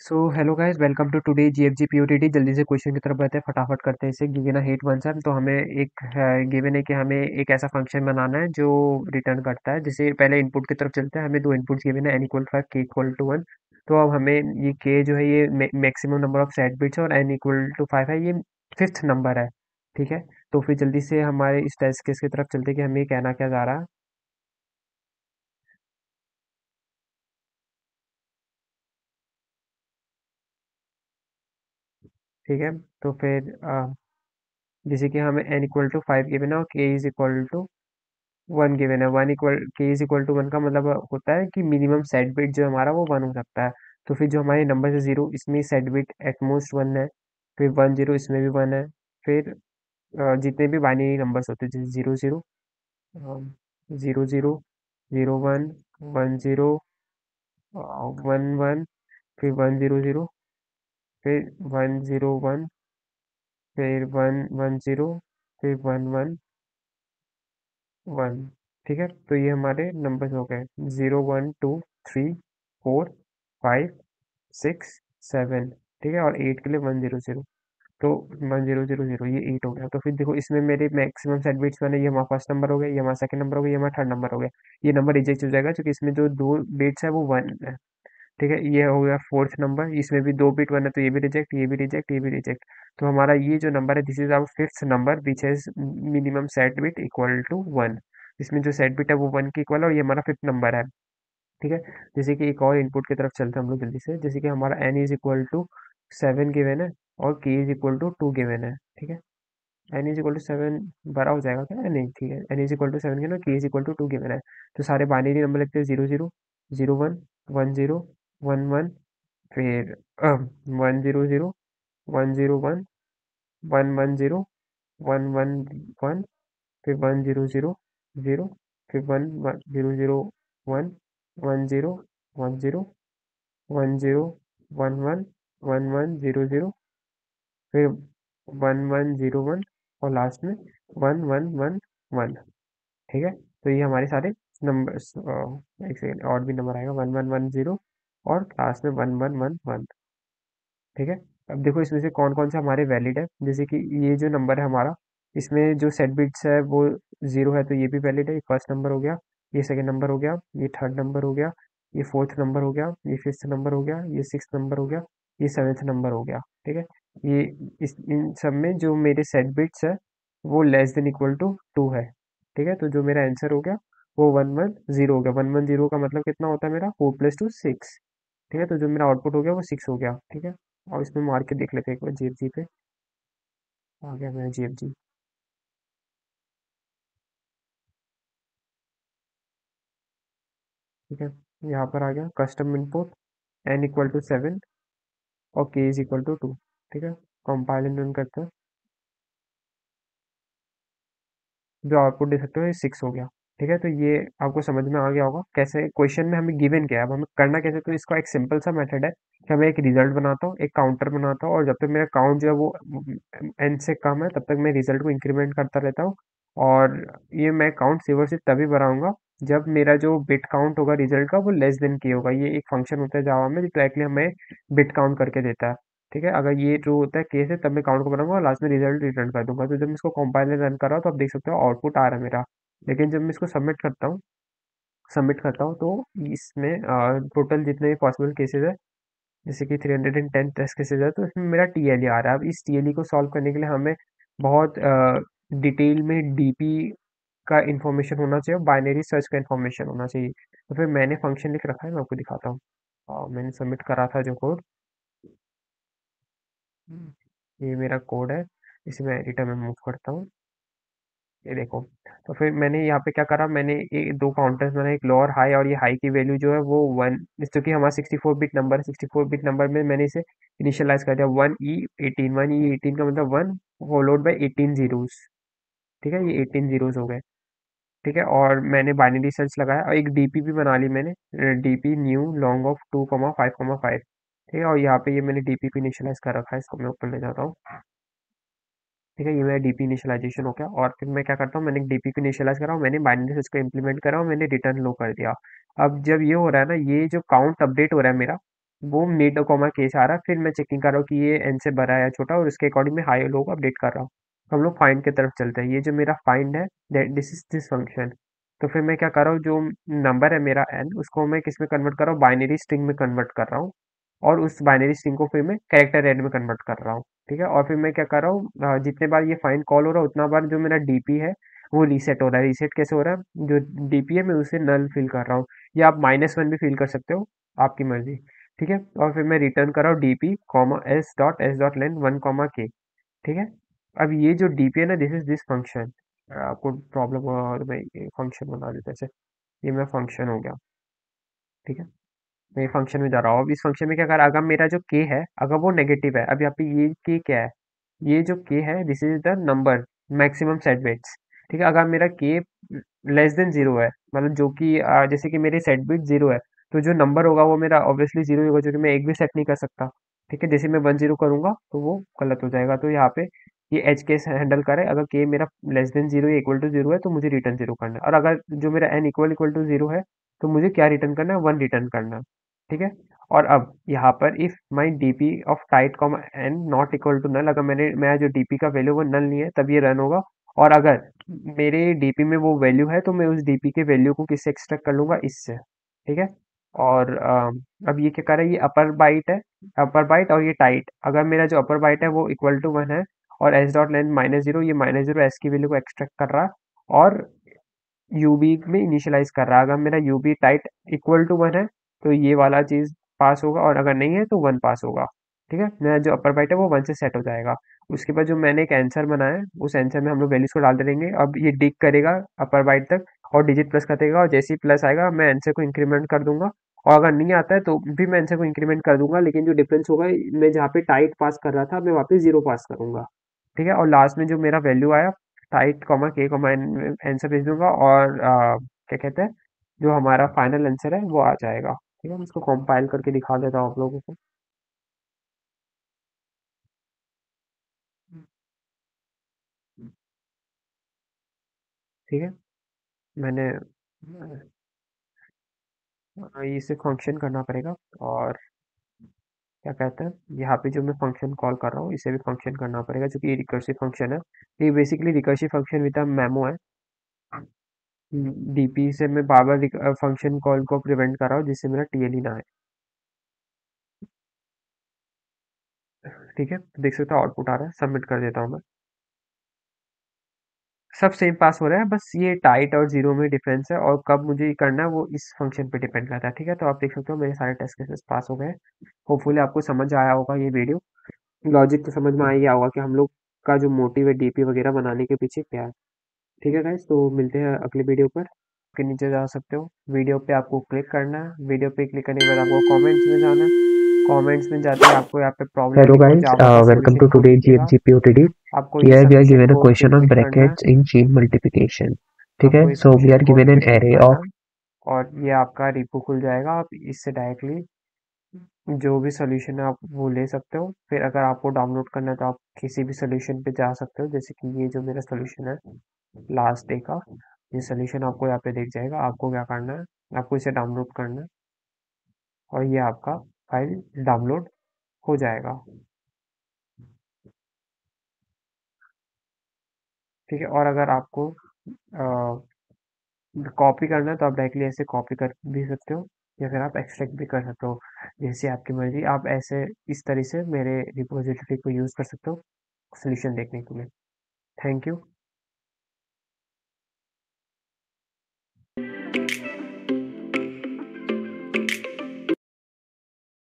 So hello guys, welcome to today GFG POTD. जल्दी से question की तरफ बढ़ते हैं, फटाफट करते हैं इसे। Given a hate one sir, तो हमें एक गिवन है कि हमें एक ऐसा फंक्शन बनाना है जो रिटर्न करता है। जैसे पहले इनपुट की तरफ चलते हैं, हमें दो इनपुट्स गिवन है, n equal 5 k equal to 1। तो अब हमें ये k जो है ये maximum number of set bits और n इक्वल टू 5 है, ये फिफ्थ नंबर है। ठीक है, तो फिर जल्दी से हमारे इस टेस्ट केस की तरफ चलते हैं कि हमें कहना क्या जा रहा है। ठीक है, तो फिर जैसे कि हमें n इक्वल टू 5 गिवन है और k is equal to one given है। One equal K is equal to one का मतलब होता है कि मिनिमम सेट बिट जो हमारा वो वन हो सकता है। तो फिर जो हमारे नंबर है जीरो, इसमें सेट बिट एटमोस्ट वन है। फिर वन जीरो, इसमें भी वन है। फिर जितने भी बाइनरी नंबर्स होते हैं, जैसे zero zero, zero zero, zero one, one zero, one one, फिर वन जीरो जीरो, फिर वन जीरो वन, फिर वन वन जीरो, फिर वन वन वन। ठीक है, तो ये हमारे नंबर्स हो गए, zero one two three four five six seven. ठीक है, और एट के लिए वन जीरो जीरो। तो वन जीरो जीरो जीरो, ये एट हो गया। तो फिर देखो, इसमें मेरे मैक्सिमम सेट बिट्स मैंने, ये हमारा फर्स्ट नंबर हो गया, ये हमारा सेकंड नंबर हो गया, ये हमारा थर्ड नंबर हो गया। ये नंबर रिजेक्ट हो जाएगा क्योंकि इसमें जो दो बिट्स है वो वन है। ठीक है, ये हो गया फोर्थ नंबर, इसमें भी दो बिट वन है, तो ये भी रिजेक्ट, ये भी रिजेक्ट, ये भी रिजेक्ट। तो हमारा ये जो नंबर है, this is our fifth number which has minimum set bit equal to one. इसमें जो सेट बिट है वो वन की इक्वल है और ये हमारा फिफ्थ नंबर है। ठीक है, जैसे कि एक और इनपुट की तरफ चलते हैं हम लोग जल्दी से। जैसे कि हमारा N is equal to seven given है और K is equal to two given है। ठीक है, N is equal to seven बड़ा हो जाएगा क्या? नहीं, ठीक है, N is equal to seven given है, K is equal to two given है। तो सारे बाइनरी नंबर लिखते हैं, zero zero, zero one, one zero, one one, फिर one zero zero, one zero one, one one zero, one one one, फिर one zero zero zero, फिर one one zero zero one, one zero, one zero, one zero, one one, one one zero zero, फिर one one zero one, और last में one one one one. ठीक है, तो ये हमारे सारे नंबर्स, एक सेकेंड, और भी नंबर आएगा, वन वन वन जीरो, और लास्ट में वन वन वन वन। ठीक है, अब देखो इसमें से कौन कौन से हमारे वैलिड है। जैसे कि ये जो नंबर है हमारा, इसमें जो सेट बिट्स है वो जीरो है, तो ये भी वैलिड है। ये फर्स्ट नंबर हो गया, ये सेकंड नंबर हो गया, ये थर्ड नंबर हो गया, ये फोर्थ नंबर हो गया, ये फिफ्थ नंबर हो गया, ये सिक्स नंबर हो गया, ये सेवेंथ नंबर हो गया। ठीक है, ये इस इन सब में जो मेरे सेट बिट्स है वो less than equal to two है। ठीक है, तो जो मेरा आंसर हो गया वो वन वन जीरो हो गया। वन वन जीरो का मतलब कितना होता है मेरा, फोर प्लस टू सिक्स। ठीक है, तो जो मेरा आउटपुट हो गया वो सिक्स हो गया। ठीक है, और इसमें मार के देख लेते हैं एक बार, जीएफजी पे आ गया मेरा जीएफजी। ठीक है, यहाँ पर आ गया custom input, N equal to seven और K is equal to to. ठीक है, कंपाइल एंड रन करते हैं। जो आउटपुट दे सकते हो ये सिक्स हो गया। ठीक है, तो ये आपको समझ में आ गया होगा कैसे क्वेश्चन में हमें गिवन क्या है। अब हमें करना कैसे, तो इसका एक सिंपल सा मेथड है कि मैं एक रिजल्ट बनाता हूँ, एक काउंटर बनाता हूँ, और जब तक मेरा काउंट जो है वो एन से कम है तब तक मैं रिजल्ट को इंक्रीमेंट करता रहता हूँ। और ये मैं काउंट सिर्फ और सिर्फ तभी बढ़ाऊंगा जब मेरा जो बिट काउंट होगा रिजल्ट का वो लेस देन की होगा। ये एक फंक्शन होता है जावा में जो डायरेक्टली हमें बिट काउंट करके देता है। ठीक है, अगर ये जो होता है केस है तब मैं काउंट को बनाऊंगा और लास्ट में रिजल्ट रिटर्न कर दूंगा। तो जब मैं इसको कंपाइलर रन कर रहा हूँ तो आप देख सकते हो आउटपुट आ रहा है मेरा। लेकिन जब मैं इसको सबमिट करता हूँ तो इसमें टोटल जितने भी पॉसिबल केसेस है, जैसे कि 310 टेस्ट केसेस है, तो इसमें मेरा टीएलई आ रहा है। अब इस टीएलई को सॉल्व करने के लिए हमें बहुत डिटेल में डीपी का इंफॉर्मेशन होना चाहिए, बाइनरी सर्च का इंफॉर्मेशन होना चाहिए। तो फिर मैंने फंक्शन लिख रखा है, मैं आपको दिखाता हूँ। मैंने सबमिट करा था जो कोड, ये मेरा कोड है, इसे मैं एडिटर में मूव करता हूँ। ये देखो, तो फिर मैंने यहाँ पे क्या करा, मैंने दो काउंटर्स बनाए, एक लो और हाई, और ये हाई की वैल्यू जो है वो वन, क्योंकि हमारा 64 बिट नंबर है, 64 बिट नंबर में मैंने इसे इनिशियलाइज कर दिया, वन ई एटीन। वन ई एटीन का मतलब वन फॉलोड बाई 18 जीरोस। ठीक है, ये 18 जीरोस हो गए। ठीक है, और मैंने बाइनरी सर्च लगाया और एक डीपी भी बना ली मैंने, डीपी न्यू लॉन्ग ऑफ 2,5,5। ठीक है, और यहाँ पे ये मैंने डीपी भी इनिशियलाइज कर रखा है, इसको मैं ऊपर ले जाता हूँ। ठीक है, ये मेरा डीपी इनिशियलाइजेशन हो गया। और फिर मैं क्या करता हूँ, मैंने डीपी को इनिशियलाइज करा और मैंने बाइनरी सर्च को इम्प्लीमेंट करा और मैंने रिटर्न लो कर दिया। अब जब ये हो रहा है ना, ये जो काउंट अपडेट हो रहा है मेरा, वो मिड कॉमा केस आ रहा है, फिर मैं चेकिंग कर रहा हूँ कि ये एन से बड़ा है या छोटा, और उसके अकॉर्डिंग मैं हाई और लो को अपडेट कर रहा हूँ। तो हम लोग फाइंड की तरफ चलते हैं। ये जो मेरा फाइंड है, दिस इज दिस फंक्शन। तो फिर मैं क्या कर रहा हूँ, जो नंबर है मेरा एन, उसको मैं किस में कन्वर्ट कर रहा हूँ, बाइनरी स्ट्रिंग में कन्वर्ट कर रहा हूँ। और उस बाइनरी स्ट्रिंग को फिर मैं कैरेक्टर एड में कन्वर्ट कर रहा हूँ। ठीक है, और फिर मैं क्या कर रहा हूँ, जितने बार ये फाइंड कॉल हो रहा है उतना बार जो मेरा डीपी है वो रीसेट हो रहा है। रीसेट कैसे हो रहा है, जो डीपी है मैं उसे नल फिल कर रहा हूँ, या आप -1 भी फिल कर सकते हो, आपकी मर्जी। ठीक है, और फिर मैं रिटर्न कर रहा हूँ डीपी कॉमा एस डॉट लेन 1 कॉमा के। ठीक है, अब ये जो डीपी है ना, दिस इज दिस फंक्शन। आपको प्रॉब्लम हो और मैं ये फंक्शन बना देता है। ये मेरा फंक्शन हो गया। ठीक है, मैं फंक्शन में जा रहा हूँ। अब इस फंक्शन में क्या कर, अगर मेरा जो के है अगर वो नेगेटिव है, अब यहाँ पे ये के क्या है, ये जो के है this is the number maximum set bits. ठीक है, अगर मेरा के लेस देन जीरो है, मतलब जो कि जैसे कि मेरे सेट बिट जीरो है, तो जो नंबर होगा वो मेरा ऑब्वियसली जीरो होगा, जो कि मैं एक भी सेट नहीं कर सकता। ठीक है, जैसे मैं 1 0 करूंगा तो वो गलत हो जाएगा। तो यहाँ पे ये एच केस हैंडल करे, अगर के मेरा लेस देन जीरो या इक्वल टू जीरो है तो मुझे रिटर्न जीरो करना है, और अगर जो मेरा N equal equal to zero है तो मुझे क्या रिटर्न करना है, 1 रिटर्न करना है। ठीक है, और अब यहाँ पर if my DP of tight comma N not equal to null, अगर मैं जो डीपी का वैल्यू वो नल नहीं है तब ये रन होगा। और अगर मेरे डीपी में वो वैल्यू है तो मैं उस डीपी के वैल्यू को किससे एक्सट्रैक्ट कर लूंगा, इससे। ठीक है, और अब ये क्या कर रहा है, ये अपर बाइट है, अपर बाइट और ये टाइट, अगर मेरा जो अपर बाइट है वो इक्वल टू 1 है, और एस डॉट लेंथ -0, ये -0 एस की वैल्यू को एक्सट्रैक्ट कर रहा है, और यूबी में इनिशियलाइज कर रहा है। अगर मेरा यूबी टाइट इक्वल टू 1 है तो ये वाला चीज पास होगा, और अगर नहीं है तो 1 पास होगा। ठीक है, मेरा जो अपर बाइट है वो 1 से सेट हो जाएगा। उसके बाद जो मैंने एक आंसर बनाया है, उस आंसर में हम लोग वैल्यूज को डाल देंगे। अब ये डिग करेगा अपर बाइट तक, और डिजिट प्लस कर देगा, और जैसे ही प्लस आएगा मैं आंसर को इंक्रीमेंट कर दूंगा, और अगर नहीं आता है तो भी मैं आंसर को इंक्रीमेंट कर दूंगा, लेकिन जो डिफरेंस होगा, मैं जहाँ पे टाइट पास कर रहा था मैं वहाँ पे 0 पास करूंगा। ठीक है, और लास्ट में जो मेरा वैल्यू आया, टाइट कॉमा के कॉमा आंसर भेज दूंगा, और क्या कहते हैं, जो हमारा फाइनल आंसर है वो आ जाएगा। ठीक है, मैं इसको कंपाइल करके दिखा देता हूँ आप लोगों को। ठीक है, मैंने इसे फंक्शन करना पड़ेगा, और क्या कहते हैं, यहाँ पे जो मैं फंक्शन कॉल कर रहा हूँ इसे भी फंक्शन करना पड़ेगा, जो कि रिकर्सिव फंक्शन है। ये basically recursive function with a memo है। डीपी से मैं बार बार फंक्शन कॉल को प्रिवेंट कर रहा हूँ, जिससे मेरा टीएलई ना आए। ठीक है, देख सकते हो आउटपुट आ रहा है, सबमिट कर देता हूँ मैं। सब सेम पास हो रहा है, बस ये टाइट और जीरो में डिफरेंस है, और कब मुझे करना है वो इस फंक्शन पे डिपेंड करता है। ठीक है, तो आप देख सकते हो मेरे सारे टेस्ट केसेस पास हो गए। होपफुली आपको समझ आया होगा ये वीडियो, लॉजिक तो समझ में आ ही गया होगा कि हम लोग का जो मोटिव है डीपी वगैरह बनाने के पीछे क्या है। ठीक है गाइस, तो मिलते हैं अगले वीडियो पर। के नीचे जा सकते हो, वीडियो पे आपको क्लिक करना है, वीडियो पे क्लिक करने के बाद आपको कमेंट्स में जाना है। कमेंट्स में जाते ही आपको यहाँ पे प्रॉब्लम Hello लिखो, guys, जावा का welcome solution to code today दिखेगा, GFGP OTD. आपको इस Here we are solution given a code पे question on क्लिक करना है। brackets in chain multiplication. ठीक है, आपको इस so we solution are code given पे an क्लिक array करना of है, और ये आपका रिपो खुल जाएगा। आप इससे डायरेक्टली जो भी सॉल्यूशन है आप वो ले सकते हो। फिर अगर आपको डाउनलोड करना है तो आप किसी भी सॉल्यूशन पे जा सकते हो, जैसे कि ये जो मेरा सॉल्यूशन है लास्ट डे का, ये सॉल्यूशन आपको यहाँ पे दिख जाएगा। आपको क्या करना है, आपको इसे डाउनलोड करना है, और ये आपका फाइल डाउनलोड हो जाएगा। ठीक है, और अगर आपको कॉपी करना है तो आप डायरेक्टली ऐसे कॉपी कर भी सकते हो, या फिर आप एक्सट्रैक्ट भी कर सकते हो, जैसे आपकी मर्जी। आप ऐसे इस तरह से मेरे रिपोजिटरी को यूज़ कर सकते हो सॉल्यूशन देखने के लिए। Thank you.